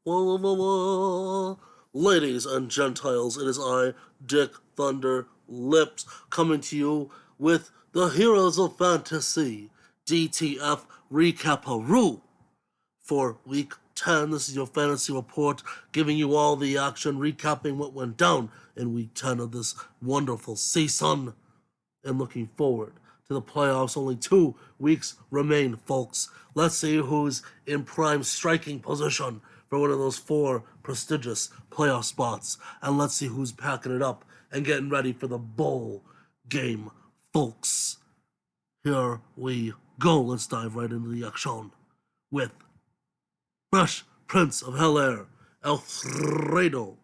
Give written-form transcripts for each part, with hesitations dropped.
Wah, wah, wah, wah. Ladies and Gentiles, it is I, Dick Thunderlips, coming to you with the Heroes of Fantasy, DTF Recaparoo, for Week 10. This is your fantasy report, giving you all the action, recapping what went down in Week 10 of this wonderful season, and looking forward to the playoffs. Only 2 weeks remain, folks. Let's see who's in prime striking position for one of those 4 prestigious playoff spots. And let's see who's packing it up and getting ready for the bowl game, folks. Here we go. Let's dive right into the action with Fresh Prince of Hell Air, Alfredo,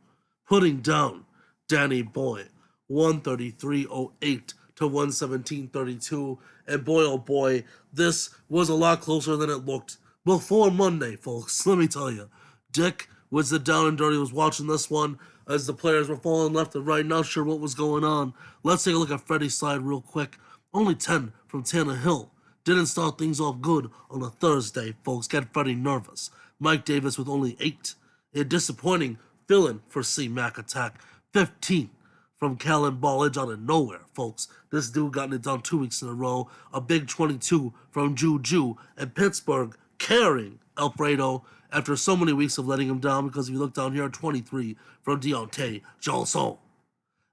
putting down Danny Boy, 133.08 to 117.32. And boy, oh boy, this was a lot closer than it looked before Monday, folks. Let me tell you, Dick was the down and dirty, was watching this one as the players were falling left and right, not sure what was going on. Let's take a look at Freddie's side real quick. Only 10 from Tannehill. Didn't start things off good on a Thursday, folks. Got Freddie nervous. Mike Davis with only 8. A disappointing fill-in for C. Mac attack. 15 from Callan Ballage out of nowhere, folks. This dude gotten it done 2 weeks in a row. A big 22 from Juju, and Pittsburgh carrying Alfredo after so many weeks of letting him down, because if you look down here, 23 from Deontay Johnson.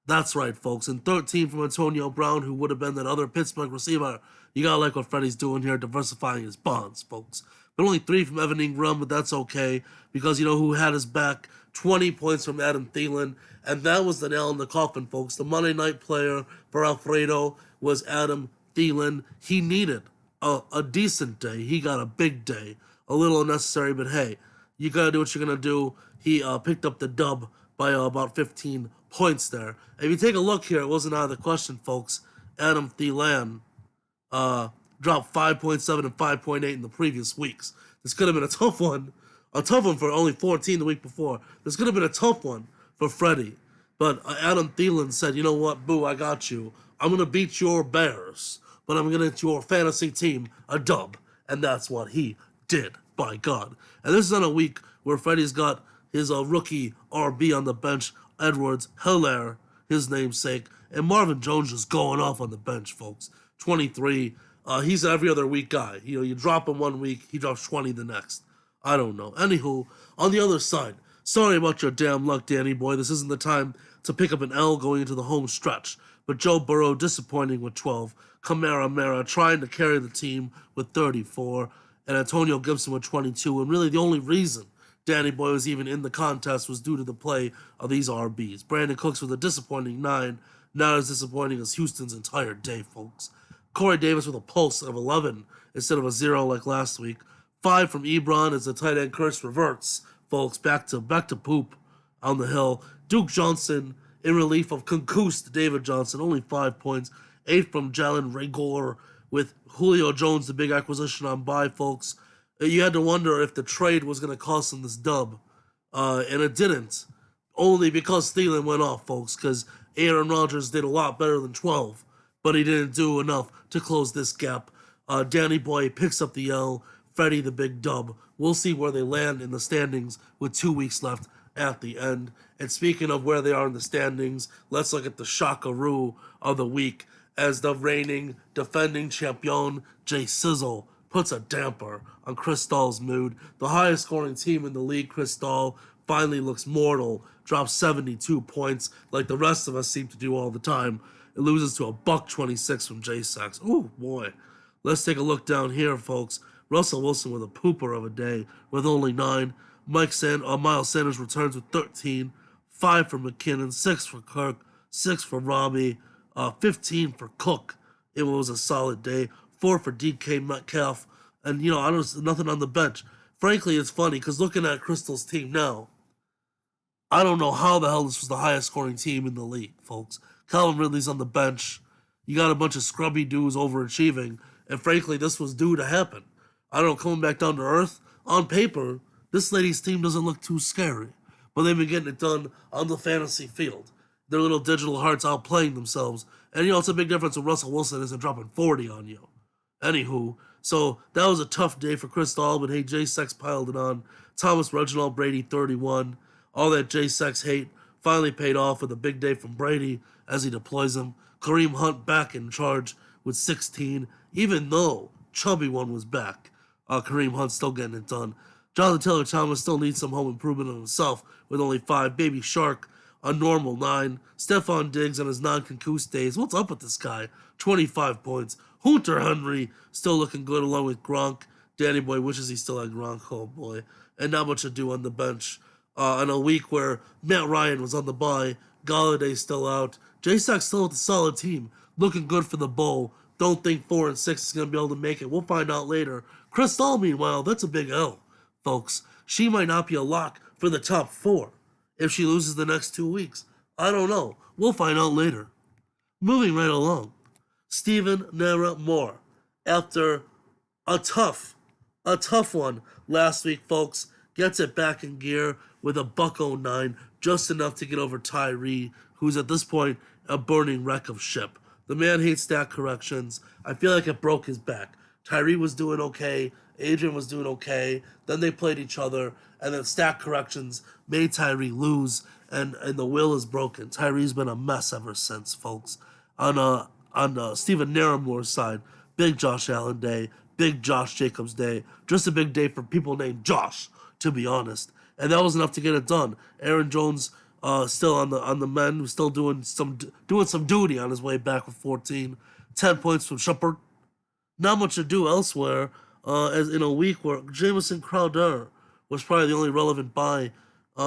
That's right, folks. And 13 from Antonio Brown, who would have been that other Pittsburgh receiver. You gotta like what Freddie's doing here, diversifying his bonds, folks. But only 3 from Evan Ingram, but that's okay, because you know who had his back? 20 points from Adam Thielen, and that was the nail in the coffin, folks. The Monday night player for Alfredo was Adam Thielen. He needed a decent day. He got a big day. A little unnecessary, but hey, you gotta do what you're gonna do. He picked up the dub by about 15 points there. If you take a look here, it wasn't out of the question, folks. Adam Thielen dropped 5.7 and 5.8 in the previous weeks. This could have been a tough one for only 14 the week before. This could have been a tough one for Freddie. But Adam Thielen said, you know what, boo, I got you. I'm going to beat your Bears, but I'm going to get your fantasy team a dub. And that's what he did, by God. And this is on a week where Freddie's got his rookie RB on the bench, Edwards Hilaire, his namesake, and Marvin Jones is going off on the bench, folks. 23. He's an every other week guy. You know, you drop him 1 week, he drops 20 the next. I don't know. Anywho, on the other side, sorry about your damn luck, Danny boy. This isn't the time to pick up an L going into the home stretch. But Joe Burrow disappointing with 12. Kamara Mara trying to carry the team with 34. And Antonio Gibson with 22. And really the only reason Danny Boy was even in the contest was due to the play of these RBs. Brandon Cooks with a disappointing 9. Not as disappointing as Houston's entire day, folks. Corey Davis with a pulse of 11 instead of a 0 like last week. 5 from Ebron as the tight end curse reverts, folks. Back to poop on the hill. Duke Johnson in relief of concussed David Johnson, only 5 points. 8 from Jalen Reagor with Julio Jones, the big acquisition on bye, folks. You had to wonder if the trade was going to cost him this dub, and it didn't. Only because Thielen went off, folks, because Aaron Rodgers did a lot better than 12, but he didn't do enough to close this gap. Danny Boy picks up the L, Freddie the big dub. We'll see where they land in the standings with 2 weeks left at the end. And speaking of where they are in the standings, let's look at the shockaroo of the week as the reigning defending champion, Jay Sizzle, puts a damper on Chris Stahl's mood. The highest scoring team in the league, Chris Stahl, finally looks mortal, drops 72 points like the rest of us seem to do all the time. It loses to a $1.26 from Jay Sachs. Ooh, boy. Let's take a look down here, folks. Russell Wilson with a pooper of a day with only 9. Miles Sanders returns with 13. 5 for McKinnon, 6 for Kirk, 6 for Robbie, 15 for Cook. It was a solid day. 4 for DK Metcalf. And, you know, I don't nothing on the bench. Frankly, it's funny because looking at Crystal's team now, I don't know how the hell this was the highest scoring team in the league, folks. Calvin Ridley's on the bench. You got a bunch of scrubby dudes overachieving. And frankly, this was due to happen. I don't know, coming back down to earth. On paper, this lady's team doesn't look too scary. But they've been getting it done on the fantasy field. Their little digital hearts outplaying themselves. And, you know, it's a big difference when Russell Wilson isn't dropping 40 on you. Anywho, So that was a tough day for Chris Dahl, but hey, J-Sex piled it on. Thomas Reginald Brady, 31. All that J-Sex hate finally paid off with a big day from Brady as he deploys him. Kareem Hunt back in charge with 16, even though Chubby One was back. Kareem Hunt still getting it done. Jonathan Taylor Thomas still needs some home improvement on himself with only 5. Baby Shark, a normal 9. Stephon Diggs on his non-concussed days. What's up with this guy? 25 points. Hunter Henry still looking good along with Gronk. Danny Boy wishes he still had Gronk. Oh boy. And not much to do on the bench. In a week where Matt Ryan was on the bye, Galladay's still out. J-Sack's still with a solid team. Looking good for the bowl. Don't think 4 and 6 is going to be able to make it. We'll find out later. Chris Dahl, meanwhile, that's a big L, folks. She might not be a lock for the top 4 if she loses the next 2 weeks. I don't know. We'll find out later. Moving right along. Stephen Nera Moore, after a tough one last week, folks, gets it back in gear with a $109, just enough to get over Tyree, who's at this point a burning wreck of ship. The man hates stat corrections. I feel like it broke his back. Tyree was doing okay. Adrian was doing okay. Then they played each other, and then stat corrections made Tyree lose, and the will is broken. Tyree's been a mess ever since, folks. On Stephen Naremore's side, big Josh Allen day, big Josh Jacobs day, just a big day for people named Josh, to be honest. And that was enough to get it done. Aaron Jones still on the men, who's still doing some duty on his way back with 14. 10 points from Shepard. Not much to do elsewhere, as in a week where Jamison Crowder was probably the only relevant buy.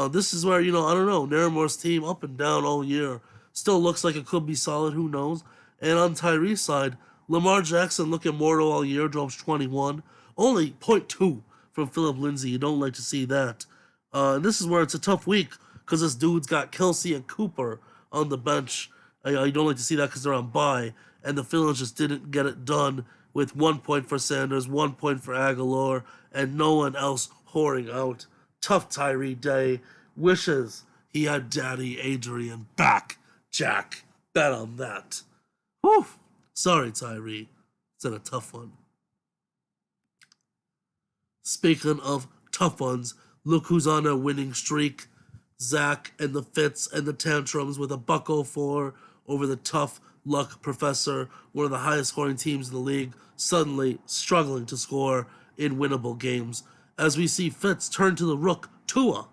This is where, I don't know, Naremore's team up and down all year. Still looks like it could be solid, who knows? And on Tyree's side, Lamar Jackson looking mortal all year, drops 21. Only 0.2 from Philip Lindsay. You don't like to see that. And this is where it's a tough week because this dude's got Kelsey and Cooper on the bench. You don't like to see that because they're on bye. And the Phillies just didn't get it done with 1 point for Sanders, 1 point for Aguilar, and no one else whoring out. Tough Tyree day. Wishes he had Daddy Adrian back. Jack, bet on that. Whew. Sorry, Tyree. It's been a tough one. Speaking of tough ones, look who's on a winning streak. Zach and the Fits and the Tantrums with a $104 over the tough luck professor, one of the highest scoring teams in the league, suddenly struggling to score in winnable games. As we see Fitz turn to the rook, Tua,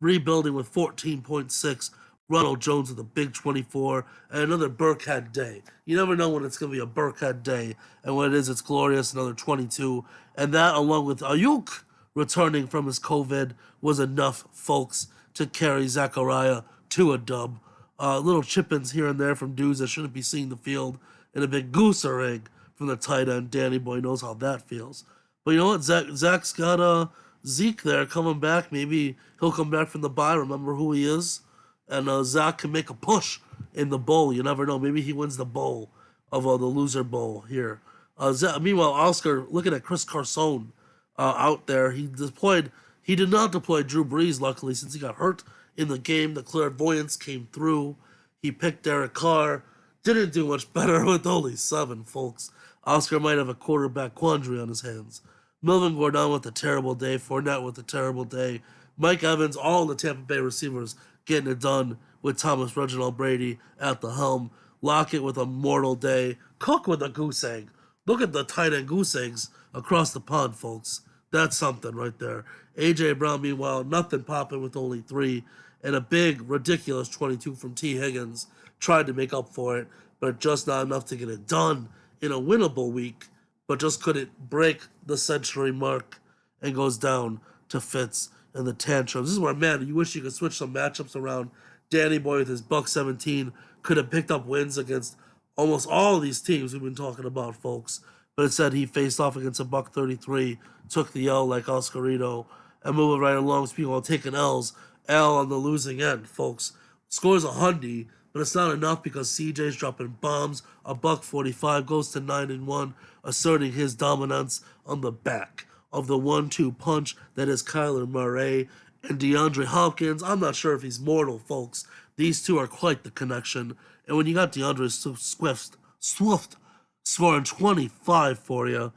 rebuilding with 14.6. Ronald Jones with a big 24, and another Burkhead day. You never know when it's going to be a Burkhead day, and when it is, it's glorious, another 22. And that, along with Ayuk returning from his COVID, was enough, folks, to carry Zachariah to a dub. Little chip-ins here and there from dudes that shouldn't be seeing the field, and a big gooser egg from the tight end. Danny Boy knows how that feels. But you know what? Zach's got Zeke there coming back. Maybe he'll come back from the bye, remember who he is. And Zach can make a push in the bowl. You never know. Maybe he wins the bowl of the loser bowl here. Meanwhile, Oscar looking at Chris Carson out there. He did not deploy Drew Brees, luckily, since he got hurt in the game. The clairvoyance came through. He picked Derek Carr. Didn't do much better with only 7, folks. Oscar might have a quarterback quandary on his hands. Melvin Gordon with a terrible day. Fournette with a terrible day. Mike Evans, all the Tampa Bay receivers getting it done with Thomas Reginald Brady at the helm. Lockett with a mortal day. Cook with a goose egg. Look at the tight end goose eggs across the pond, folks. That's something right there. A.J. Brown, meanwhile, nothing popping with only 3. And a big, ridiculous 22 from T. Higgins. Tried to make up for it, but just not enough to get it done in a winnable week. But just couldn't break the century mark and goes down to Fitz and the Tantrums. This is where, man, you wish you could switch some matchups around. Danny Boy with his $117 could have picked up wins against almost all of these teams we've been talking about, folks. But instead, he faced off against a $133, took the L like Oscarito, and moving right along. Speaking of taking L's, L on the losing end, folks. Scores a hundy, but it's not enough because CJ's dropping bombs. A $145 goes to 9-1, asserting his dominance on the back of the 1-2 punch that is Kyler Murray and DeAndre Hopkins. I'm not sure if he's mortal, folks. These two are quite the connection. And when you got DeAndre Swift scoring 25 for you,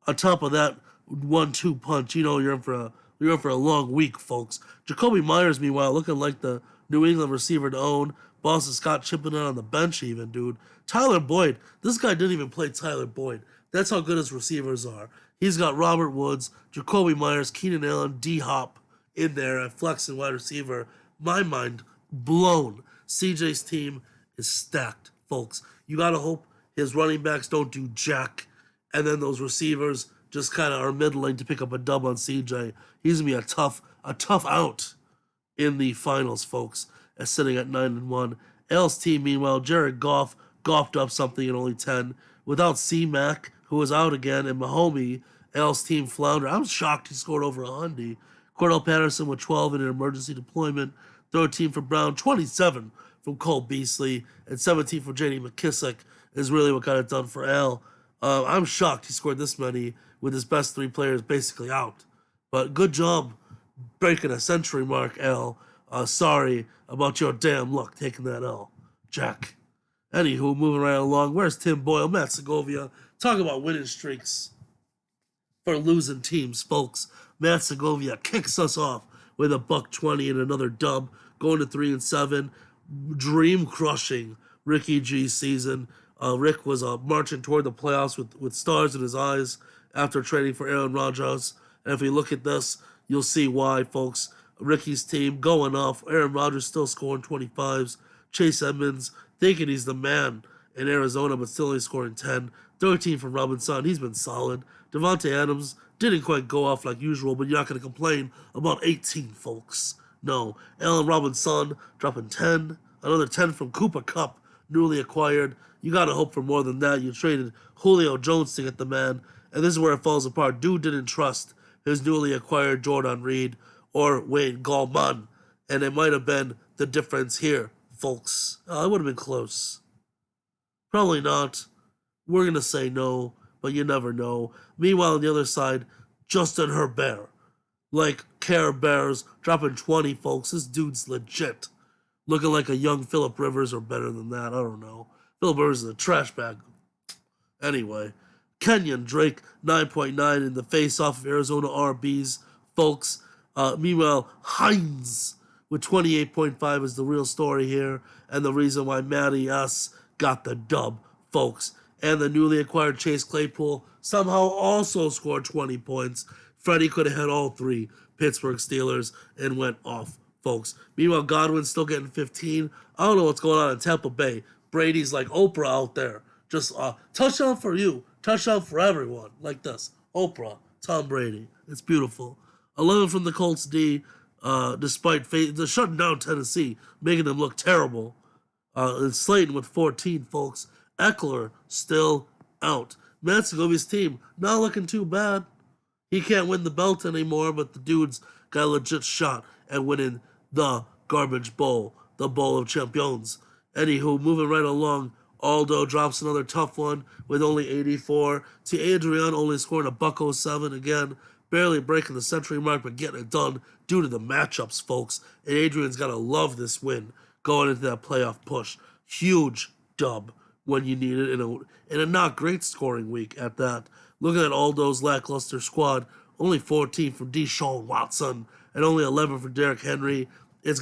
on top of that 1-2 punch, you're in for a long week, folks. Jacoby Myers, meanwhile, looking like the New England receiver to own. Boston Scott chipping in on the bench, even, dude. Tyler Boyd, this guy didn't even play Tyler Boyd. That's how good his receivers are. He's got Robert Woods, Jacoby Myers, Keenan Allen, D Hop in there at flex and wide receiver. My mind blown. CJ's team is stacked, folks. You gotta hope his running backs don't do jack, and then those receivers just kind of are middling to pick up a dub on CJ. He's gonna be a tough out in the finals, folks, as sitting at 9-1. L's team, meanwhile, Jared Goff golfed up something at only 10. Without C-Mac, who was out again, and Mahomey, L's team floundered. I'm shocked he scored over 100. Cordell Patterson with 12 in an emergency deployment. 13 for Brown, 27 from Cole Beasley, and 17 for J.D. McKissick is really what got it done for L. I'm shocked he scored this many with his best three players basically out. But good job breaking a century mark, L. Sorry about your damn luck taking that L, Jack. Anywho, moving right along, where's Tim Boyle, Matt Segovia? Talk about winning streaks for losing teams, folks. Matt Segovia kicks us off with a $120 and another dub, going to 3-7. Dream crushing Ricky G season. Rick was marching toward the playoffs with stars in his eyes after trading for Aaron Rodgers. And if we look at this, you'll see why, folks. Ricky's team going off. Aaron Rodgers still scoring 25s. Chase Edmonds thinking he's the man in Arizona, but still only scoring 10. 13 from Robinson. He's been solid. Devontae Adams didn't quite go off like usual, but you're not going to complain about 18, folks. No. Allen Robinson dropping 10. Another 10 from Cooper Kupp, newly acquired. You got to hope for more than that. You traded Julio Jones to get the man, and this is where it falls apart. Dude didn't trust his newly acquired Jordan Reed or Wayne Gallman, and it might have been the difference here, folks. It would have been close. Probably not. We're going to say no, but you never know. Meanwhile, on the other side, Justin Herbert. Like Care Bears dropping 20, folks. This dude's legit. Looking like a young Phillip Rivers or better than that. I don't know. Phillip Rivers is a trash bag. Anyway, Kenyon Drake, 9.9 in the face-off of Arizona RBs, folks. Meanwhile, Hines with 28.5 is the real story here, and the reason why Matty S got the dub, folks. And the newly acquired Chase Claypool somehow also scored 20 points. Freddie could have had all three Pittsburgh Steelers and went off, folks. Meanwhile, Godwin's still getting 15. I don't know what's going on in Tampa Bay. Brady's like Oprah out there. Just touchdown for you, touchdown for everyone, like this. Oprah, Tom Brady. It's beautiful. 11 from the Colts D, despite the shutting down Tennessee, making them look terrible. And Slayton with 14, folks. Eckler still out. Matt Segovia's team not looking too bad. He can't win the belt anymore, but the dude's got a legit shot at winning the garbage bowl, the bowl of champions. Anywho, moving right along, Aldo drops another tough one with only 84. To Adrian, only scoring a $107 again, barely breaking the century mark, but getting it done due to the matchups, folks. And Adrian's got to love this win going into that playoff push. Huge dub when you need it in a not great scoring week at that. Looking at Aldo's lackluster squad, only 14 from Deshaun Watson and only 11 for Derrick Henry. It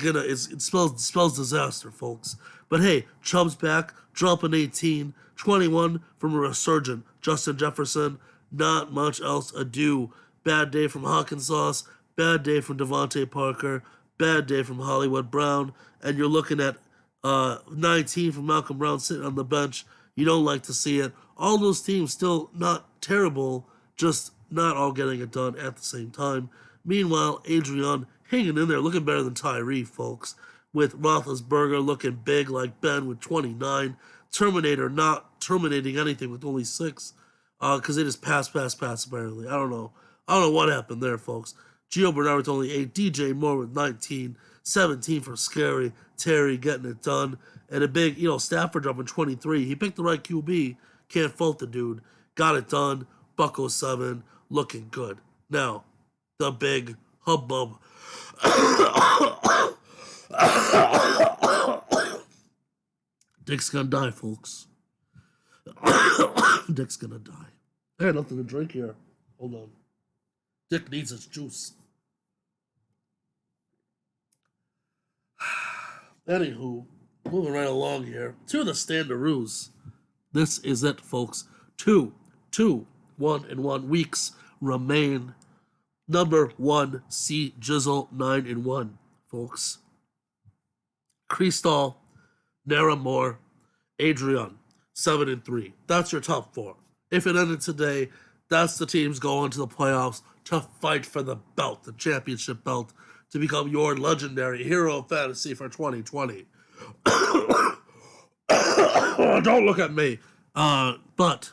spells disaster, folks. But hey, Chubb's back, dropping 18, 21 from a resurgent Justin Jefferson. Not much else ado. Bad day from Hawkinsauce, bad day from Devontae Parker, bad day from Hollywood Brown, and you're looking at 19 from Malcolm Brown sitting on the bench. You don't like to see it. All those teams still not terrible, just not all getting it done at the same time. Meanwhile, Adrian hanging in there, looking better than Tyree, folks, with Roethlisberger looking big like Ben with 29. Terminator not terminating anything with only 6, because they just pass barely. I don't know what happened there, folks. Gio Bernard with only 8. DJ Moore with 19. 17 for Scary. Terry getting it done. And a big, Stafford dropping 23. He picked the right QB. Can't fault the dude. Got it done. Bucko 7. Looking good. Now, the big hubbub. Dick's gonna die, folks. Dick's gonna die. I had nothing to drink here. Hold on. Dick needs his juice. Anywho, moving right along here to the Standaroos. This is it, folks. 1 weeks remain. Number 1, C Jizzle 9-1, folks. Cristal, Naramore, Adrian 7-3. That's your top 4. If it ended today, that's the teams going to the playoffs to fight for the belt, the championship belt, to become your legendary hero of fantasy for 2020. Don't look at me. But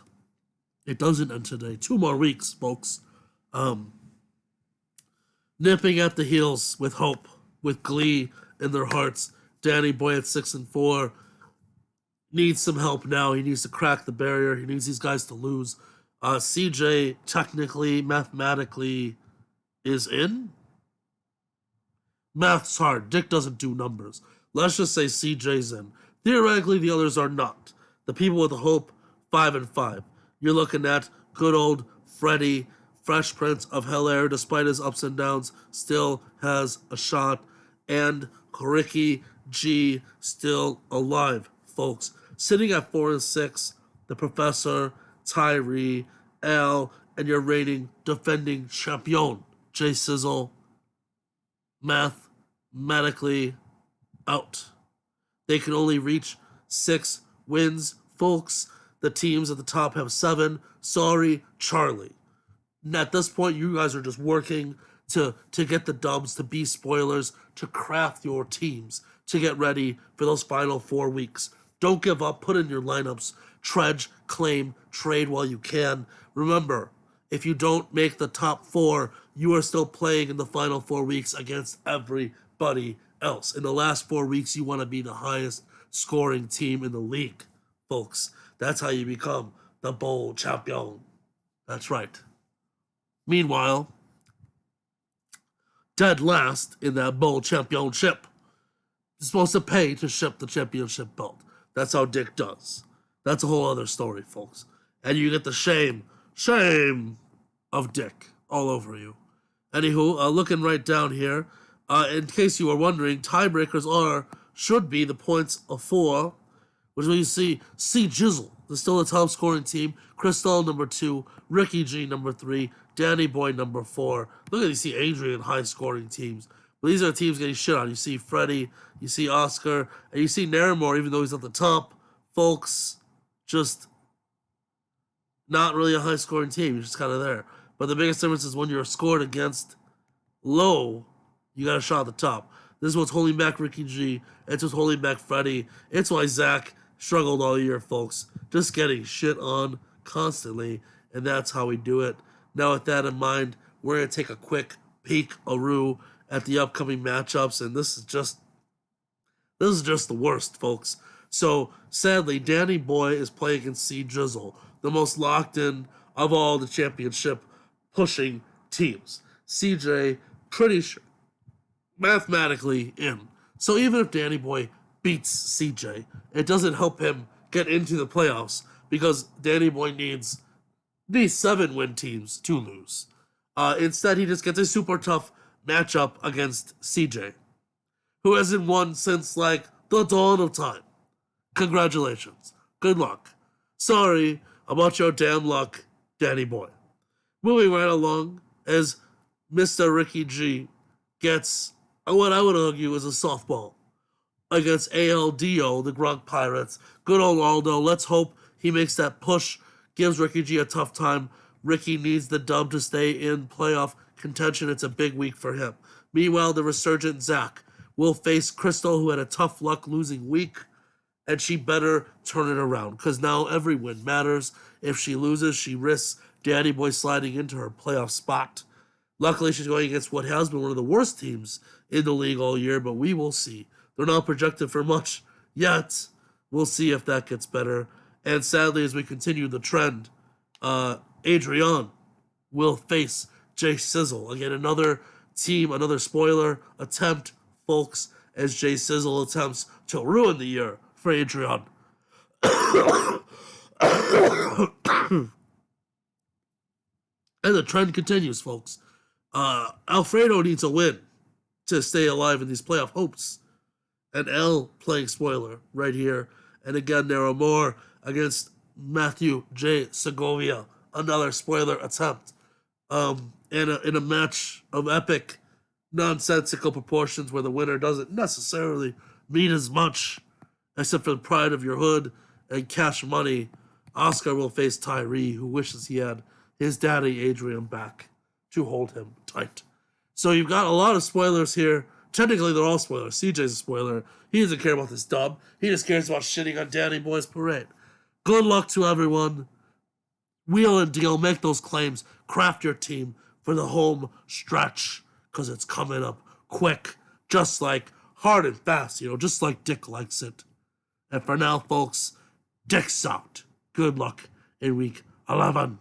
it doesn't end today. 2 more weeks, folks. Nipping at the heels with hope, with glee in their hearts. Danny Boy at 6-4 needs some help now. He needs to crack the barrier. He needs these guys to lose. CJ technically, mathematically, is in. Math's hard. Dick doesn't do numbers. Let's just say CJ's in. Theoretically, the others are not. The people with the hope, 5-5. You're looking at good old Freddie, Fresh Prince of Bel-Air, despite his ups and downs, still has a shot. And Ricky G still alive, folks. Sitting at 4-6, the Professor, Tyree, Al, and your reigning defending champion, Jay Sizzle, mathematically out. They can only reach 6 wins, folks. The teams at the top have 7. Sorry, Charlie. And at this point, you guys are just working to get the dubs, to be spoilers, to craft your teams, to get ready for those final 4 weeks. Don't give up. Put in your lineups. Trudge, claim, trade while you can. Remember, if you don't make the top 4, you are still playing in the final 4 weeks against everybody else. In the last 4 weeks, you want to be the highest scoring team in the league, folks. That's how you become the bowl champion. That's right. Meanwhile, dead last in that bowl championship is supposed to pay to ship the championship belt. That's how Dick does. That's a whole other story, folks. And you get the shame of Dick all over you. Anywho, looking right down here, in case you were wondering, tiebreakers should be the points of 4, which when you see C Jizzle is still the top scoring team, Cristal number 2, Ricky G number 3, Danny Boy number 4. Look at you see Adrian high scoring teams. But these are teams getting shit on. You see Freddie, you see Oscar, and you see Naramore, even though he's at the top. Folks, just not really a high scoring team. You're just kind of there. But the biggest difference is when you're scored against low, you got a shot at the top. This is what's holding back Ricky G. It's what's holding back Freddie. It's why Zach struggled all year, folks. Just getting shit on constantly. And that's how we do it. Now, with that in mind, we're going to take a quick peek-a-roo at the upcoming matchups. And this is just the worst, folks. So, sadly, Danny Boy is playing against C Jizzle, the most locked in of all the championship pushing teams. CJ, pretty sure, mathematically in. So even if Danny Boy beats CJ, it doesn't help him get into the playoffs because Danny Boy needs these 7-win teams to lose. Instead, he just gets a super tough matchup against CJ, who hasn't won since, like, the dawn of time. Congratulations. Good luck. Sorry about your damn luck, Danny Boy. Moving right along, as Mr. Ricky G gets what I would argue is a softball against ALDO, the Gronk Pirates. Good old Aldo. Let's hope he makes that push, gives Ricky G a tough time. Ricky needs the dub to stay in playoff contention. It's a big week for him. Meanwhile, the resurgent Zach will face Crystal, who had a tough luck losing week, and she better turn it around because now every win matters. If she loses, she risks Danny Boy sliding into her playoff spot. Luckily, she's going against what has been one of the worst teams in the league all year, but we will see. They're not projected for much yet. We'll see if that gets better. And sadly, as we continue the trend, Adrian will face Jay Sizzle. Again, another team, another spoiler attempt, folks, as Jay Sizzle attempts to ruin the year for Adrian. And the trend continues, folks. Alfredo needs a win to stay alive in these playoff hopes. And L playing spoiler right here. And again, there are more against Matthew J. Segovia. Another spoiler attempt. In a match of epic, nonsensical proportions where the winner doesn't necessarily mean as much, except for the pride of your hood and cash money. Oscar will face Tyree, who wishes he had his daddy Adrian back to hold him tight. So you've got a lot of spoilers here. Technically, they're all spoilers. CJ's a spoiler. He doesn't care about this dub. He just cares about shitting on Danny Boy's parade. Good luck to everyone. Wheel and deal. Make those claims. Craft your team for the home stretch, because it's coming up quick, just like hard and fast, just like Dick likes it. And for now, folks, Dick's out. Good luck in week 11.